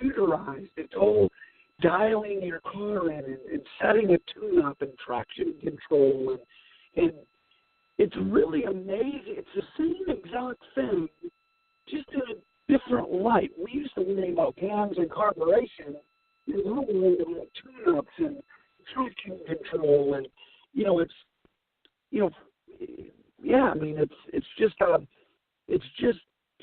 computerized. It's all dialing your car in and setting a tune-up and traction control. And it's really amazing. It's the same exact thing, just in a different light. We used to worry about cams and carburation. You're now worried about tune-ups and traction control. And, it's just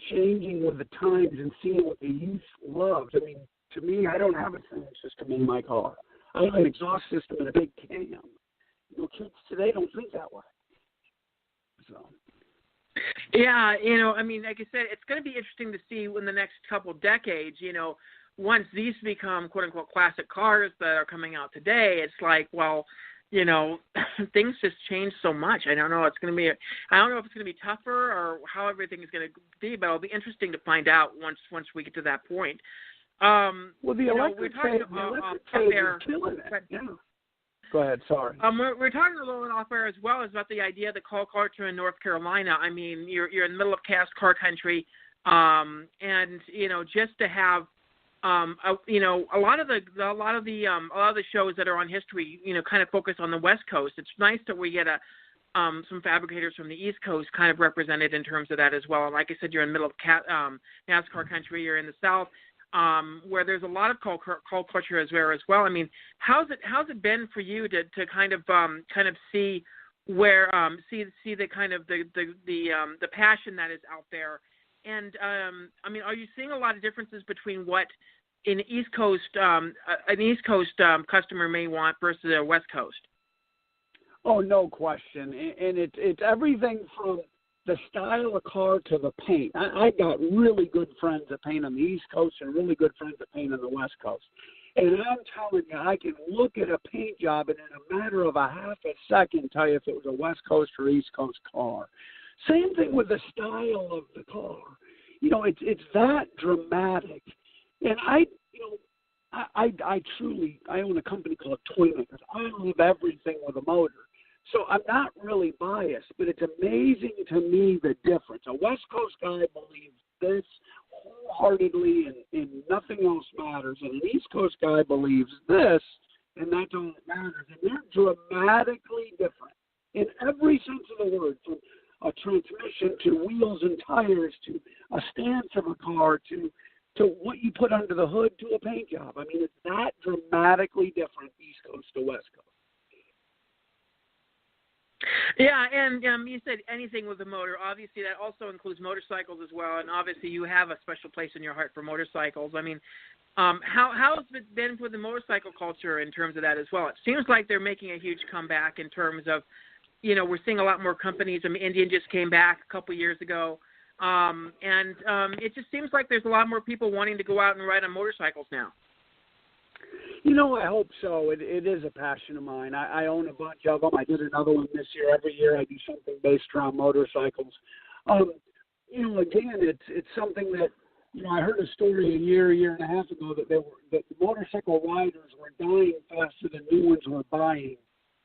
changing with the times and seeing what the youth loves. I mean, to me, I don't have a sound system in my car. I have an exhaust system and a big cam. Kids today don't think that way. So. Yeah, like I said, it's going to be interesting to see in the next couple decades, once these become quote-unquote classic cars that are coming out today, it's like, well, things just change so much. I don't know. I don't know if it's going to be tougher or how everything is going to be, but it'll be interesting to find out once we get to that point. Well, the electric phase is killing it. Yeah. Go ahead. Sorry. We're talking a little bit off air as well about the idea of the call culture in North Carolina. I mean, you're in the middle of car country, and just to have a lot of the shows that are on history, kind of focus on the West Coast. It's nice that we get some fabricators from the East Coast kind of represented in terms of that as well. And like I said, you're in the middle of NASCAR country. You're in the South, where there's a lot of call culture as well. I mean, how's it been for you to kind of see where see the kind of the passion that is out there? And are you seeing a lot of differences between what an East Coast customer may want versus a West Coast? Oh, no question. And it's everything from the style of car to the paint. I got really good friends that paint on the East Coast and really good friends that paint on the West Coast. And I'm telling you, I can look at a paint job and in a matter of a half a second tell you if it was a West Coast or East Coast car. Same thing with the style of the car. It's that dramatic. And I own a company called Toymakerz. I love everything with a motor. So I'm not really biased, but it's amazing to me the difference. A West Coast guy believes this wholeheartedly and nothing else matters. And an East Coast guy believes this, and that's all that matters. And they're dramatically different in every sense of the word, from a transmission to wheels and tires to a stance of a car to what you put under the hood to a paint job. I mean, it's that dramatically different East Coast to West Coast. Yeah, and you said anything with a motor. Obviously, that also includes motorcycles as well, and obviously you have a special place in your heart for motorcycles. I mean, how has it been with the motorcycle culture in terms of that as well? It seems like they're making a huge comeback in terms of, we're seeing a lot more companies. I mean, Indian just came back a couple years ago, and it just seems like there's a lot more people wanting to go out and ride on motorcycles now. I hope so. It is a passion of mine. I own a bunch of them. I did another one this year. Every year I do something based around motorcycles. Again, it's something that, I heard a story a year and a half ago that the motorcycle riders were dying faster than new ones were buying.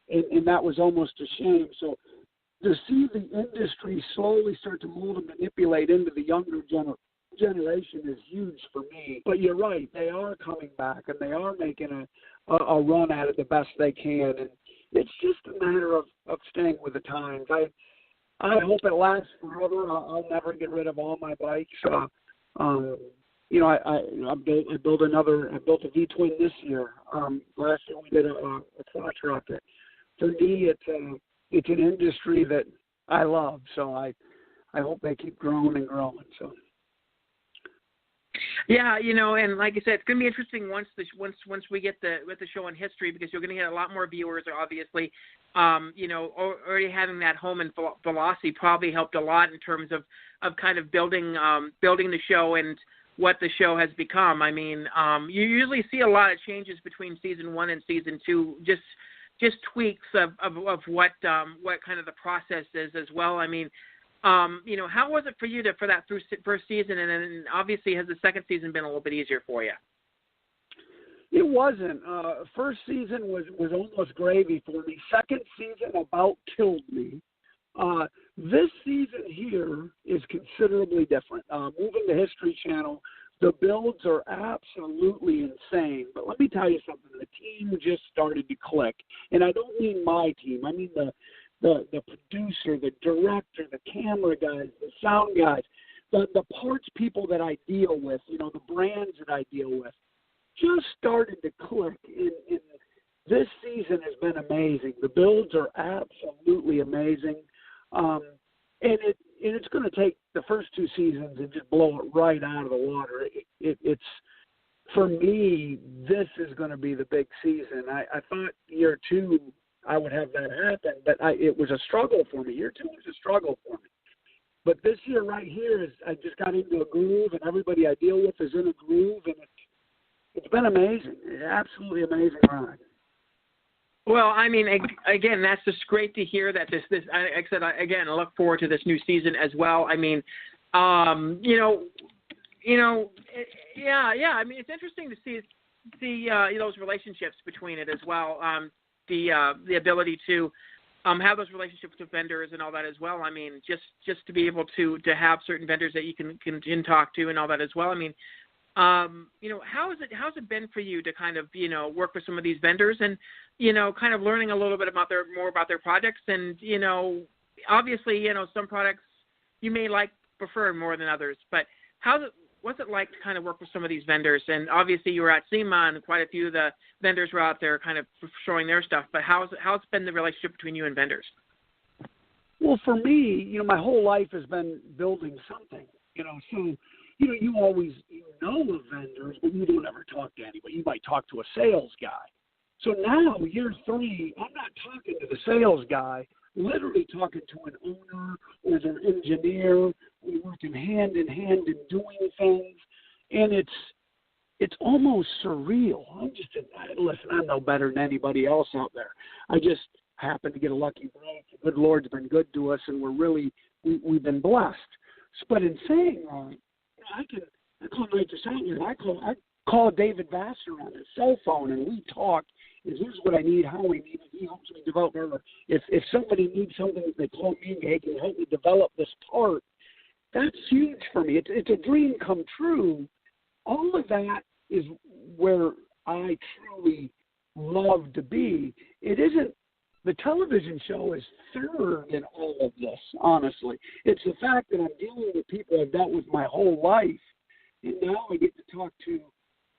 And that was almost a shame. So to see the industry slowly start to mold and manipulate into the younger generation is huge for me. But you're right, they are coming back and they are making a run at it the best they can. And it's just a matter of staying with the times. I hope it lasts forever. I'll never get rid of all my bikes. I built a V-twin this year. Last year we did a crotch rocket. For me, it's an industry that I love. So I hope they keep growing and growing. So. Yeah, and like I said, it's going to be interesting once we get the show on history, because you're going to get a lot more viewers. Obviously, already having that home in Velocity probably helped a lot in terms of kind of building the show and what the show has become. I mean, you usually see a lot of changes between season 1 and season 2, just tweaks of what kind of the process is as well. I mean, how was it for you for that first season, and then obviously has the second season been a little bit easier for you? It wasn't. First season was almost gravy for me. Second season about killed me. This season here is considerably different. Moving to History Channel The builds are absolutely insane. But let me tell you something. The team just started to click. And I don't mean my team. I mean the producer, the director, the camera guys, the sound guys, the parts people that I deal with, the brands that I deal with, just started to click. And this season has been amazing. The builds are absolutely amazing. And it's going to take the first two seasons and just blow it right out of the water. It's for me, this is going to be the big season. I thought year two I would have that happen, but it was a struggle for me. Year two was a struggle for me. But this year right here, I just got into a groove, and everybody I deal with is in a groove, and it's been amazing. It's absolutely amazing ride. Well, I mean, again, that's just great to hear that this like I said, again, I look forward to this new season as well. I mean, yeah. I mean, it's interesting to see those relationships between it as well. The ability to have those relationships with vendors and all that as well. I mean, just to be able to have certain vendors that you can talk to and all that as well. I mean, how's it been for you to kind of, work with some of these vendors and, kind of learning a little bit more about their projects and, obviously, some products you may prefer more than others, but what's it like to kind of work with some of these vendors? And obviously you were at SEMA and quite a few of the vendors were out there kind of showing their stuff, but how's been the relationship between you and vendors? Well, for me, my whole life has been building something, so you always know of vendors, but you don't ever talk to anybody. You might talk to a sales guy. So now, year three, I'm not talking to the sales guy, literally talking to an owner or their engineer. We're working hand in hand and doing things, and it's almost surreal. Listen, I'm no better than anybody else out there. I just happen to get a lucky break. The good Lord's been good to us, and we've been blessed. But in saying that, I call Night to Sound. I call David Vassar on his cell phone, and we talk. Here's what I need, how I need it. He helps me develop it. If somebody needs something, they call me. They can help me develop this part. That's huge for me. It's a dream come true. All of that is where I truly love to be. It isn't. The television show is third in all of this, honestly. It's the fact that I'm dealing with people I've dealt with my whole life, and now I get to talk to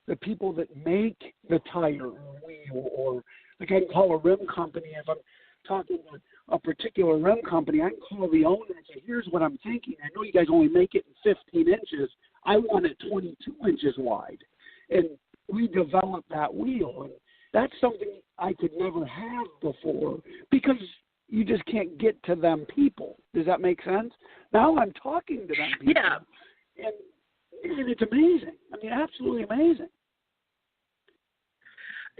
the people that make the tire or wheel, or like I can call a rim company. If I'm talking to a particular rim company, I can call the owner and say, here's what I'm thinking. I know you guys only make it in 15 inches. I want it 22 inches wide. And we develop that wheel. And that's something I could never have before because you just can't get to them people. Does that make sense? Now I'm talking to them people. Yeah. And it's amazing. I mean, absolutely amazing.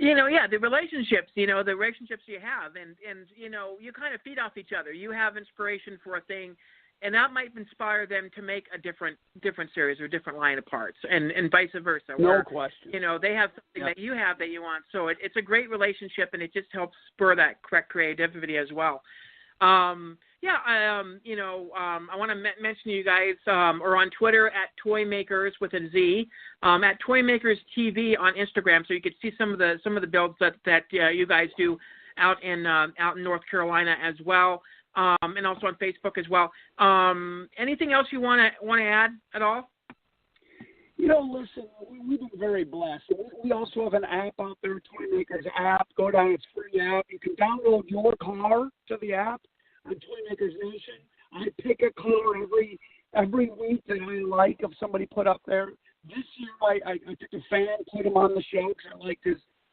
The relationships, the relationships you have, and you kind of feed off each other. You have inspiration for a thing, and that might inspire them to make a different series or different line of parts, and vice versa. No question. They have something that you have that you want. So it's a great relationship, and it just helps spur that correct creativity as well. I want to mention you guys are on Twitter at Toymakerz with a Z, at Toymakerz TV on Instagram, so you can see some of the builds that you guys do out in North Carolina as well, and also on Facebook as well. Anything else you want to add at all? Listen, we've been very blessed. We also have an app out there, Toymakerz app. Go down, it's a free app. You can download your car to the app on Toymakerz Nation. I pick a car every week that I like of somebody put up there. This year I took a fan, put him on the show because I liked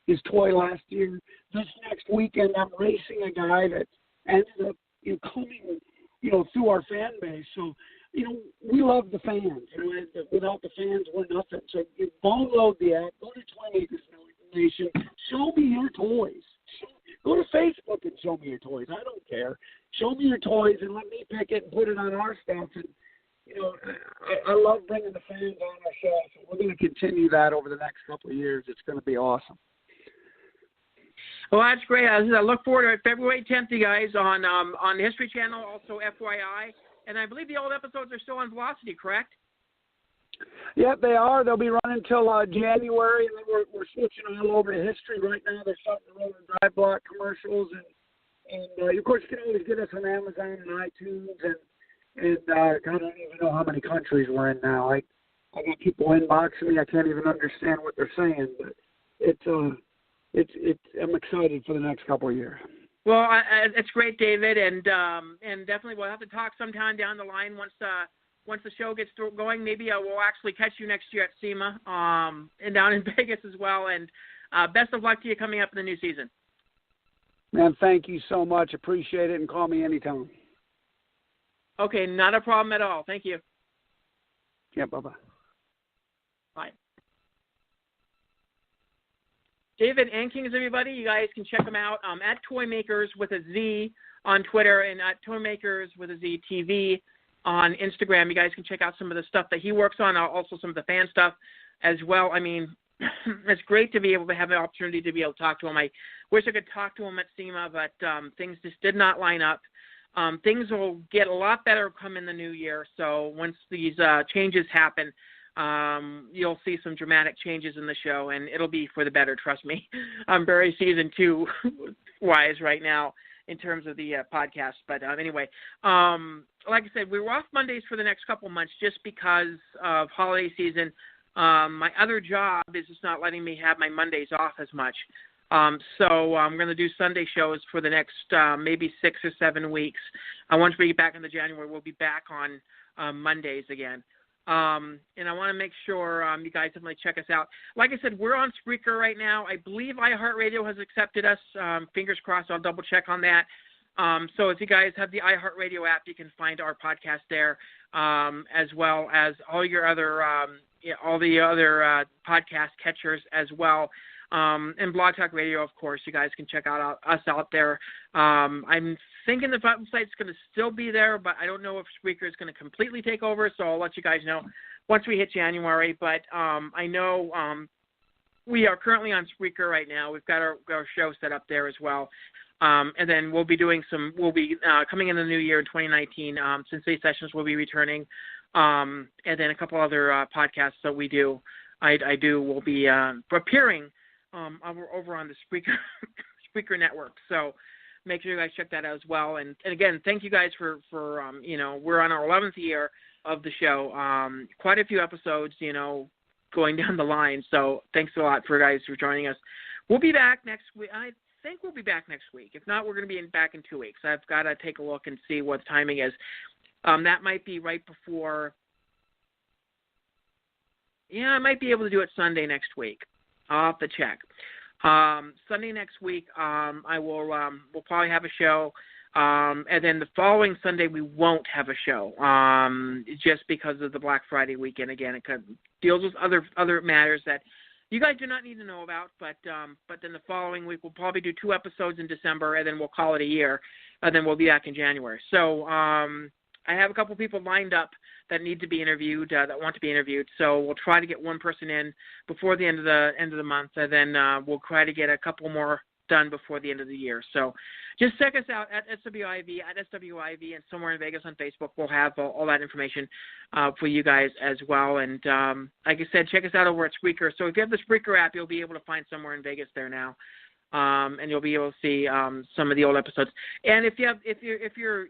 his toy last year. This next weekend I'm racing a guy that ended up coming through our fan base. So we love the fans. Without the fans, we're nothing. So you download the app, go to Toymakerz Nation, show me your toys. Go to Facebook and show me your toys. I don't care. Show me your toys and let me pick it and put it on our stuff. And I love bringing the fans on our show. So we're going to continue that over the next couple of years. It's going to be awesome. Well, that's great. I look forward to it. February 10th, you guys, on the History Channel, also FYI. And I believe the old episodes are still on Velocity, correct? Yeah, they are. They'll be running till January, and then we're switching all over to history right now. They're starting to run the drive block commercials, and of course you can always get us on Amazon and iTunes, and I don't even know how many countries we're in now. I got people inboxing me. I can't even understand what they're saying, but it's I'm excited for the next couple of years. Well, it's great, David, and definitely we'll have to talk sometime down the line once the show gets going. Maybe we'll actually catch you next year at SEMA and down in Vegas as well. And best of luck to you coming up in the new season. Man, thank you so much. Appreciate it, and call me anytime. Okay, not a problem at all. Thank you. Yeah, bye-bye. Bye. David Ankin, everybody. You guys can check him out at Toymakerz with a Z on Twitter and at Toymakerz with a Z TV on Instagram. You guys can check out some of the stuff that he works on, also some of the fan stuff as well. I mean, it's great to be able to have an opportunity to be able to talk to him. I wish I could talk to him at SEMA, but things just did not line up. Things will get a lot better come in the new year. So once these changes happen, you'll see some dramatic changes in the show, and it'll be for the better, trust me. I'm very season 2 wise right now in terms of the podcast. But anyway, like I said, we were off Mondays for the next couple months just because of holiday season. My other job is just not letting me have my Mondays off as much. So I'm going to do Sunday shows for the next maybe 6 or 7 weeks. Once we get back into January, we'll be back on Mondays again. And I want to make sure you guys definitely check us out. Like I said, we're on Spreaker right now. I believe iHeartRadio has accepted us. Fingers crossed. I'll double check on that. So if you guys have the iHeartRadio app, you can find our podcast there, as well as all the other podcast catchers as well. And Blog Talk Radio, of course, you guys can check out us out there. I'm thinking the website's going to still be there, but I don't know if Spreaker is going to completely take over, so I'll let you guys know once we hit January. But I know we are currently on Spreaker right now. We've got our show set up there as well. And then we'll be coming in the new year in 2019. Sensei Sessions will be returning. And then a couple other podcasts that we do. I do will be appearing over on the Spreaker network. So make sure you guys check that out as well. And again, thank you guys for we're on our 11th year of the show. Quite a few episodes, going down the line. So thanks a lot for guys for joining us. We'll be back next week. I think we'll be back next week. If not, we're going to be back in 2 weeks. I've got to take a look and see what the timing is. That might be right before. Yeah, I might be able to do it Sunday next week. I'll have to check. Sunday next week, I will. We'll probably have a show, and then the following Sunday we won't have a show, just because of the Black Friday weekend. Again, it deals with other matters that you guys do not need to know about. But then the following week we'll probably do 2 episodes in December, and then we'll call it a year, and then we'll be back in January. So I have a couple people lined up that need to be interviewed, that want to be interviewed. So we'll try to get one person in before the end of the month, and then we'll try to get a couple more done before the end of the year. So just check us out at SWIV, and somewhere in Vegas on Facebook. We'll have all that information for you guys as well. And like I said, check us out over at Spreaker. So if you have the Spreaker app, you'll be able to find somewhere in Vegas there now. And you'll be able to see some of the old episodes. And if you're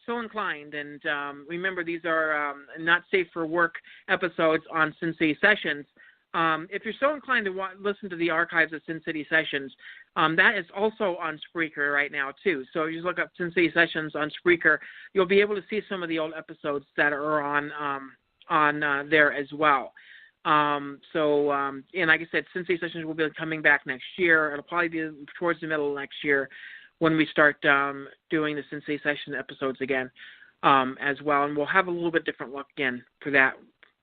so inclined, and remember these are not safe for work episodes on Sin City Sessions. If you're so inclined to listen to the archives of Sin City Sessions, that is also on Spreaker right now too. So if you just look up Sin City Sessions on Spreaker, you'll be able to see some of the old episodes that are on there as well. And like I said, Sensei Sessions will be coming back next year. It'll probably be towards the middle of next year when we start doing the Sensei Session episodes again as well. And we'll have a little bit different look again for that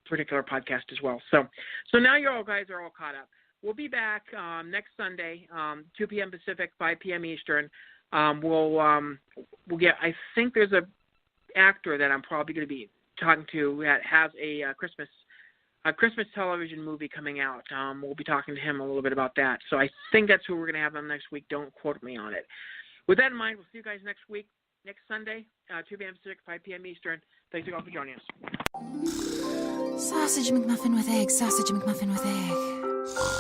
particular podcast as well. So now you guys are all caught up. We'll be back next Sunday, 2 p.m. Pacific, 5 p.m. Eastern. We'll get, I think there's a actor that I'm probably going to be talking to that has a Christmas television movie coming out. We'll be talking to him a little bit about that. So I think that's who we're going to have on next week. Don't quote me on it. With that in mind, we'll see you guys next week, next Sunday, 2 p.m. Pacific, 5 p.m. Eastern. Thanks all for joining us. Sausage McMuffin with egg, sausage McMuffin with egg.